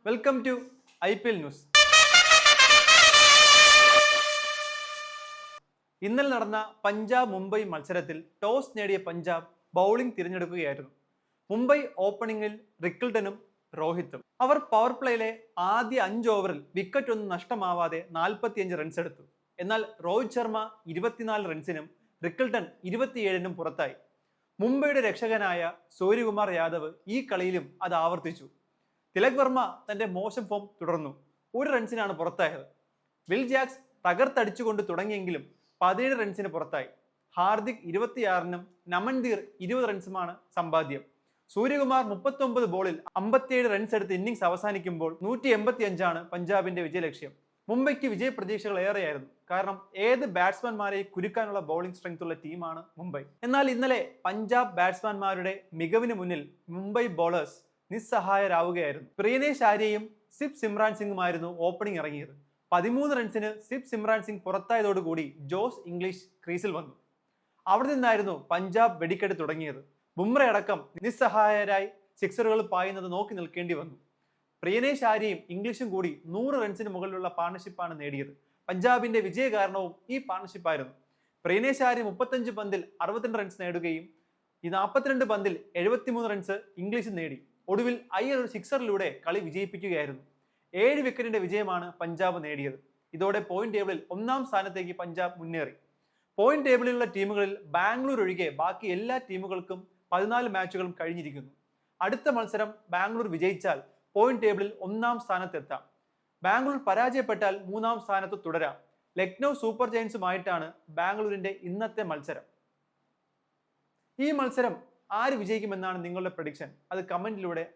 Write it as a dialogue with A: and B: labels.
A: Welcome to IPL news. ഇന്നലെ നടന്ന പഞ്ചാബ് മുംബൈ മത്സരത്തിൽ ടോസ് നേടിയ പഞ്ചാബ് ബൗളിംഗ് തിരഞ്ഞെടുക്കുകയായിരുന്നു. മുംബൈ ഓപ്പണിംഗിൽ റിക്കിൾട്ടനും രോഹിത്തും. അവർ പവർ പ്ലേയിലെ ആദ്യ 5 ഓവറിൽ വിക്കറ്റ് ഒന്നും നഷ്ടമാവാതെ 45 റൺസ് എടുത്തു. എന്നാൽ രോഹിത് ശർമ്മ 24 റൺസിനും റിക്കിൾട്ടൺ 27നും പുറത്തായി. മുംബൈയുടെ രക്ഷകനായ സൂര്യകുമാർ യാദവ് ഈ കളിയിലും അത് ആവർത്തിച്ചു. തിലക് വർമ്മ തന്റെ മോശം ഫോം തുടർന്നു. 1 റൺസിനാണ് പുറത്തായത്. വിൽ ജാക്സ് തകർത്തടിച്ചുകൊണ്ട് തുടങ്ങിയെങ്കിലും 17 റൺസിന് പുറത്തായി. ഹാർദിക് 26നും നമൻദീർ 20 റൺസുമാണ് സമ്പാദ്യം. സൂര്യകുമാർ 39 ബോളിൽ 57 റൺസ് എടുത്ത് ഇന്നിംഗ്സ് അവസാനിക്കുമ്പോൾ 185 പഞ്ചാബിന്റെ വിജയലക്ഷ്യം. മുംബൈക്ക് വിജയ പ്രതീക്ഷകൾ ഏറെയായിരുന്നു. കാരണം ഏത് ബാറ്റ്സ്മാൻമാരെയും കുരുക്കാനുള്ള ബൗളിംഗ് സ്ട്രെങ്ത് ഉള്ള ടീമാണ് മുംബൈ. എന്നാൽ ഇന്നലെ പഞ്ചാബ് ബാറ്റ്സ്മാൻമാരുടെ മികവിന് മുന്നിൽ മുംബൈ ബോളേഴ്സ് നിസ്സഹായരാവുകയായിരുന്നു. പ്രിയനേഷ് ആര്യയും സിബ് സിമ്രാൻ സിംഗുമായിരുന്നു ഓപ്പണിംഗ് ഇറങ്ങിയത്. 13 റൺസിന് സിബ് സിമ്രാൻ സിംഗ് പുറത്തായതോടുകൂടി ജോസ് ഇംഗ്ലീഷ് ക്രീസിൽ വന്നു. അവിടെ നിന്നായിരുന്നു പഞ്ചാബ് വെടിക്കെട്ട് തുടങ്ങിയത്. ബുംറ അടക്കം നിസ്സഹായരായി സിക്സറുകൾ പായുന്നത് നോക്കി നിൽക്കേണ്ടി വന്നു. പ്രിയനേഷ് ആര്യയും ഇംഗ്ലീഷും കൂടി 100 റൺസിന് മുകളിലുള്ള പാർട്ണർഷിപ്പാണ് നേടിയത്. പഞ്ചാബിന്റെ വിജയ കാരണവും ഈ പാർട്ണർഷിപ്പായിരുന്നു. പ്രിയനേഷ് ആര്യ 35 പന്തിൽ 62 റൺസ് നേടുകയും 42 പന്തിൽ 73 റൺസ് ഇംഗ്ലീഷ് നേടി. ഒടുവിൽ അയ്യർ ഒരു സിക്സറിലൂടെ കളി വിജയിപ്പിക്കുകയായിരുന്നു. 7 വിക്കറ്റിന്റെ വിജയമാണ് പഞ്ചാബ് നേടിയത്. ഇതോടെ പോയിന്റ് ടേബിളിൽ 1ാം സ്ഥാനത്തേക്ക് പഞ്ചാബ് മുന്നേറി. പോയിന്റ് ടേബിളിലുള്ള ടീമുകളിൽ ബാംഗ്ലൂർ ഒഴികെ ബാക്കി എല്ലാ ടീമുകൾക്കും 14 മാച്ചുകളും കഴിഞ്ഞിരിക്കുന്നു. അടുത്ത മത്സരം ബാംഗ്ലൂർ വിജയിച്ചാൽ പോയിന്റ് ടേബിളിൽ 1ാം സ്ഥാനത്തെത്താം. ബാംഗ്ലൂർ പരാജയപ്പെട്ടാൽ 3ാം സ്ഥാനത്ത് തുടരാം. ലക്നൗ സൂപ്പർ ജയൻസുമായിട്ടാണ് ബാംഗ്ലൂരിന്റെ ഇന്നത്തെ മത്സരം. ഈ മത്സരം ആര് വിജയിക്കുമെന്നാണ് നിങ്ങളുടെ പ്രഡിക്ഷൻ? അത് കമന്റിലൂടെ